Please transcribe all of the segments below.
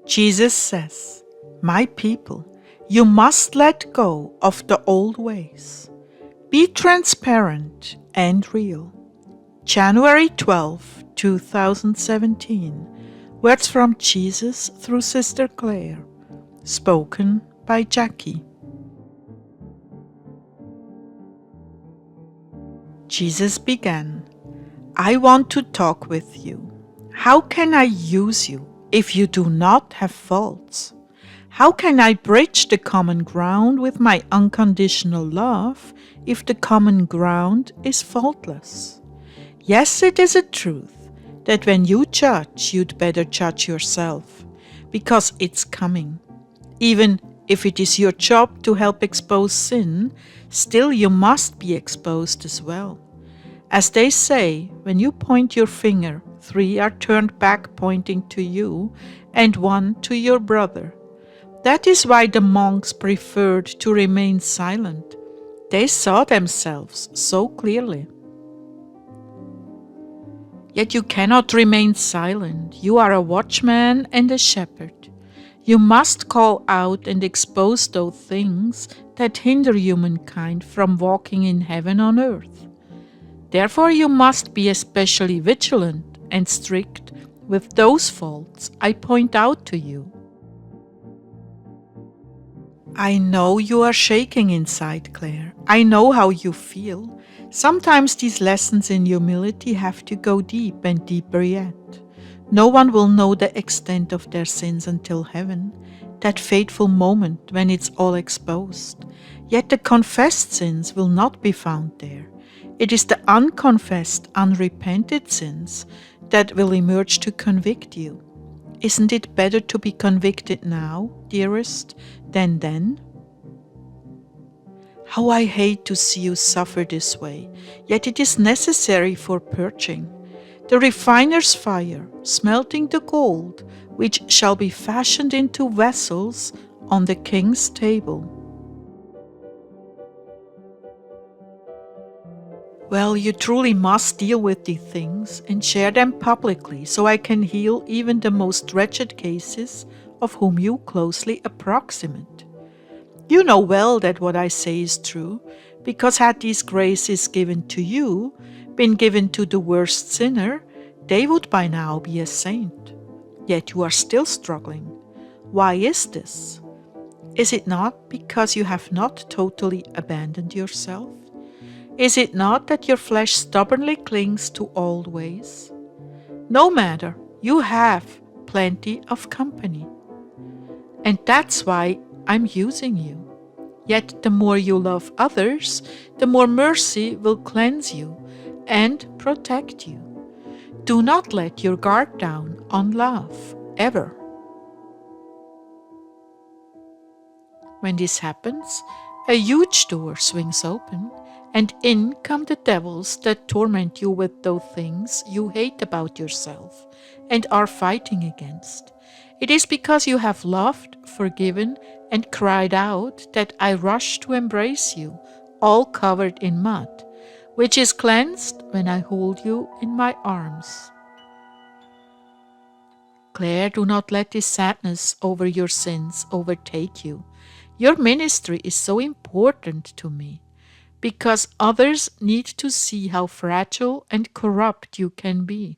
Jesus says, "My people, you must let go of the old ways. Be transparent and real." January 12, 2017. Words from Jesus through Sister Clare. Spoken by Jackie. Jesus began, "I want to talk with you. How can I use you if you do not have faults? How can I bridge the common ground with my unconditional love if the common ground is faultless? Yes, it is a truth that when you judge, you'd better judge yourself, because it's coming. Even if it is your job to help expose sin, still you must be exposed as well. As they say, when you point your finger, 3 are turned back pointing to you, and 1 to your brother. That is why the monks preferred to remain silent. They saw themselves so clearly. Yet you cannot remain silent. You are a watchman and a shepherd. You must call out and expose those things that hinder humankind from walking in heaven on earth. Therefore you must be especially vigilant and strict with those faults I point out to you. I know you are shaking inside, Claire. I know how you feel. Sometimes these lessons in humility have to go deep and deeper yet. No one will know the extent of their sins until heaven, that fateful moment when it's all exposed. Yet the confessed sins will not be found there. It is the unconfessed, unrepented sins that will emerge to convict you. Isn't it better to be convicted now, dearest, than then? How I hate to see you suffer this way, yet it is necessary for purging. The refiner's fire, smelting the gold, which shall be fashioned into vessels on the king's table. Well, you truly must deal with these things and share them publicly so I can heal even the most wretched cases of whom you closely approximate. You know well that what I say is true, because had these graces given to you been given to the worst sinner, they would by now be a saint. Yet you are still struggling. Why is this? Is it not because you have not totally abandoned yourself? Is it not that your flesh stubbornly clings to old ways? No matter, you have plenty of company. And that's why I'm using you. Yet the more you love others, the more mercy will cleanse you and protect you. Do not let your guard down on love, ever. When this happens, a huge door swings open, and in come the devils that torment you with those things you hate about yourself and are fighting against. It is because you have loved, forgiven, and cried out that I rush to embrace you, all covered in mud, which is cleansed when I hold you in my arms. Claire, do not let this sadness over your sins overtake you. Your ministry is so important to me, because others need to see how fragile and corrupt you can be,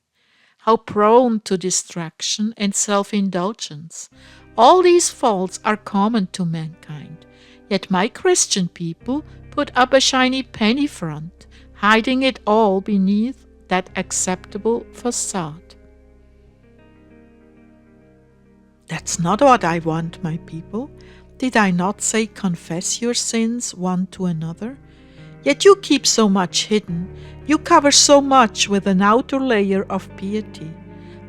how prone to distraction and self-indulgence. All these faults are common to mankind, yet my Christian people put up a shiny penny front, hiding it all beneath that acceptable facade. That's not what I want, my people. Did I not say confess your sins one to another? Yet you keep so much hidden. You cover so much with an outer layer of piety.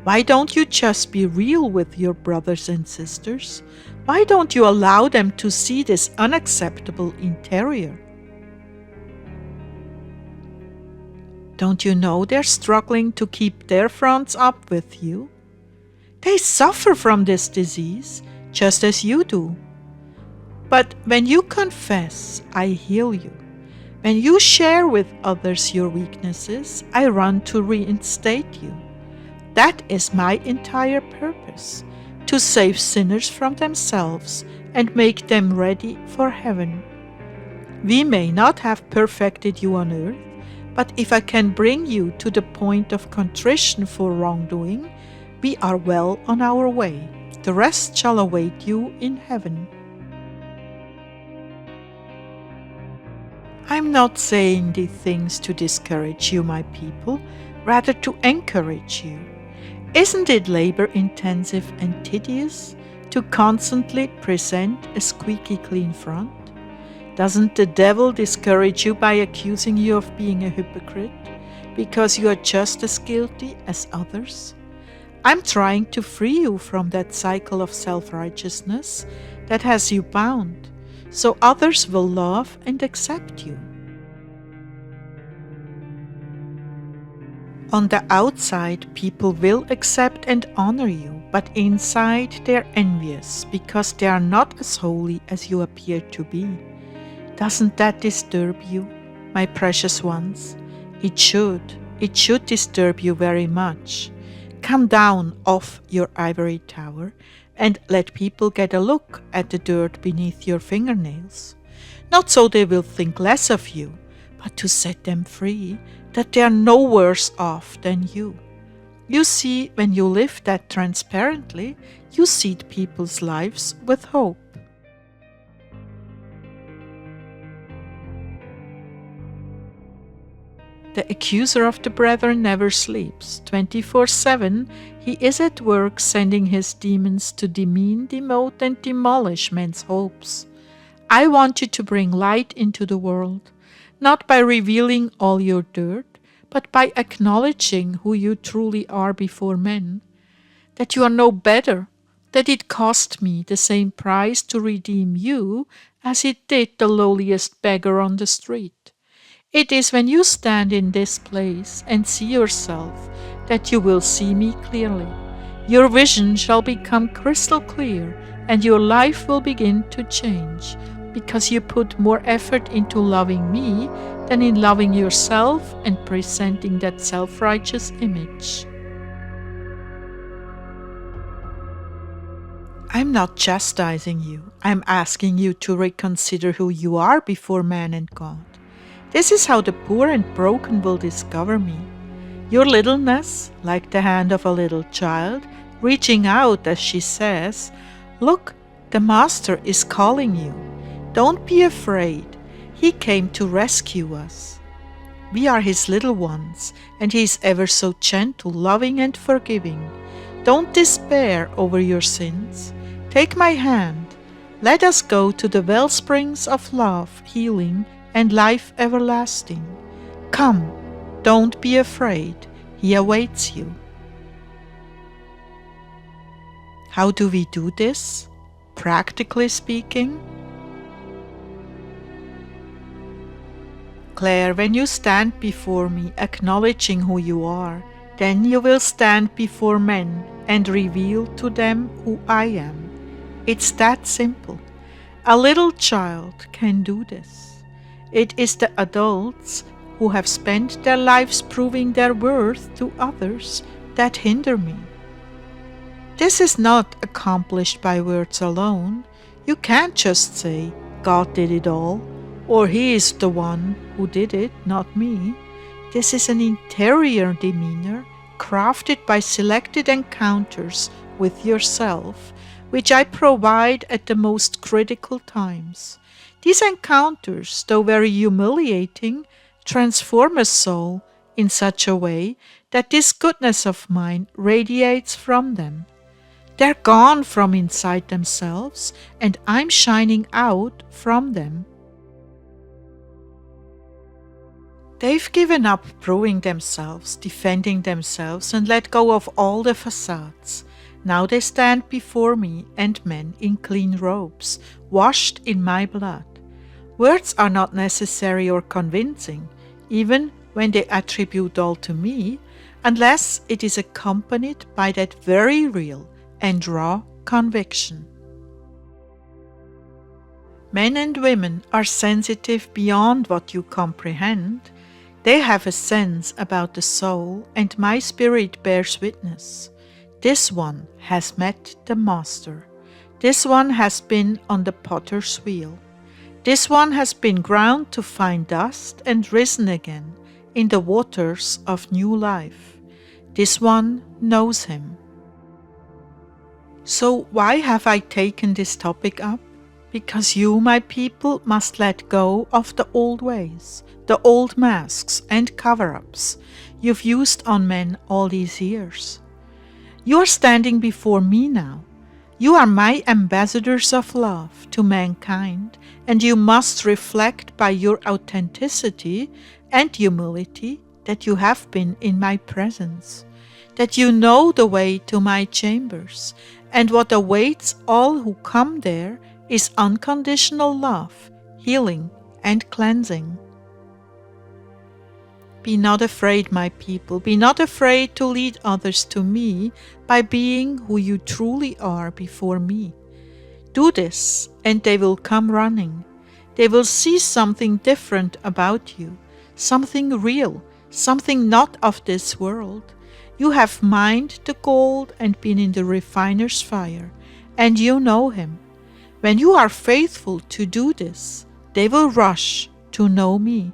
Why don't you just be real with your brothers and sisters? Why don't you allow them to see this unacceptable interior? Don't you know they're struggling to keep their fronts up with you? They suffer from this disease, just as you do. But when you confess, I heal you. When you share with others your weaknesses, I run to reinstate you. That is my entire purpose, to save sinners from themselves and make them ready for heaven. We may not have perfected you on earth, but if I can bring you to the point of contrition for wrongdoing, we are well on our way. The rest shall await you in heaven. I'm not saying these things to discourage you, my people, rather to encourage you. Isn't it labor-intensive and tedious to constantly present a squeaky clean front? Doesn't the devil discourage you by accusing you of being a hypocrite because you are just as guilty as others? I'm trying to free you from that cycle of self-righteousness that has you bound, so others will love and accept you. On the outside, people will accept and honor you, but inside they're envious because they are not as holy as you appear to be. Doesn't that disturb you, my precious ones? It should disturb you very much. Come down off your ivory tower and let people get a look at the dirt beneath your fingernails. Not so they will think less of you, but to set them free, that they are no worse off than you. You see, when you live that transparently, you seed people's lives with hope. The accuser of the brethren never sleeps. 24/7, he is at work sending his demons to demean, demote, and demolish men's hopes. I want you to bring light into the world, not by revealing all your dirt, but by acknowledging who you truly are before men, that you are no better, that it cost me the same price to redeem you as it did the lowliest beggar on the street. It is when you stand in this place and see yourself that you will see me clearly. Your vision shall become crystal clear and your life will begin to change because you put more effort into loving me than in loving yourself and presenting that self-righteous image. I'm not chastising you. I'm asking you to reconsider who you are before man and God. This is how the poor and broken will discover me. Your littleness, like the hand of a little child, reaching out as she says, "Look, the Master is calling you. Don't be afraid. He came to rescue us." We are His little ones, and He is ever so gentle, loving, and forgiving. Don't despair over your sins. Take my hand. Let us go to the wellsprings of love, healing, and life everlasting. Come, don't be afraid. He awaits you. How do we do this? Practically speaking, Clare, when you stand before me acknowledging who you are, then you will stand before men and reveal to them who I am. It's that simple. A little child can do this. It is the adults who have spent their lives proving their worth to others that hinder me. This is not accomplished by words alone. You can't just say, "God did it all," or "He is the one who did it, not me." This is an interior demeanor crafted by selected encounters with yourself, which I provide at the most critical times. These encounters, though very humiliating, transform a soul in such a way that this goodness of mine radiates from them. They're gone from inside themselves, and I'm shining out from them. They've given up proving themselves, defending themselves, and let go of all the facades. Now they stand before me and men in clean robes, washed in my blood. Words are not necessary or convincing, even when they attribute all to me, unless it is accompanied by that very real and raw conviction. Men and women are sensitive beyond what you comprehend. They have a sense about the soul, and my spirit bears witness. This one has met the Master. This one has been on the potter's wheel. This one has been ground to fine dust and risen again in the waters of new life. This one knows him. So why have I taken this topic up? Because you, my people, must let go of the old ways, the old masks and cover-ups you've used on men all these years. You are standing before me now. You are my ambassadors of love to mankind, and you must reflect by your authenticity and humility that you have been in my presence, that you know the way to my chambers, and what awaits all who come there is unconditional love, healing, and cleansing. Be not afraid, my people. Be not afraid to lead others to me by being who you truly are before me. Do this, and they will come running. They will see something different about you, something real, something not of this world. You have mined the gold and been in the refiner's fire, and you know him. When you are faithful to do this, they will rush to know me.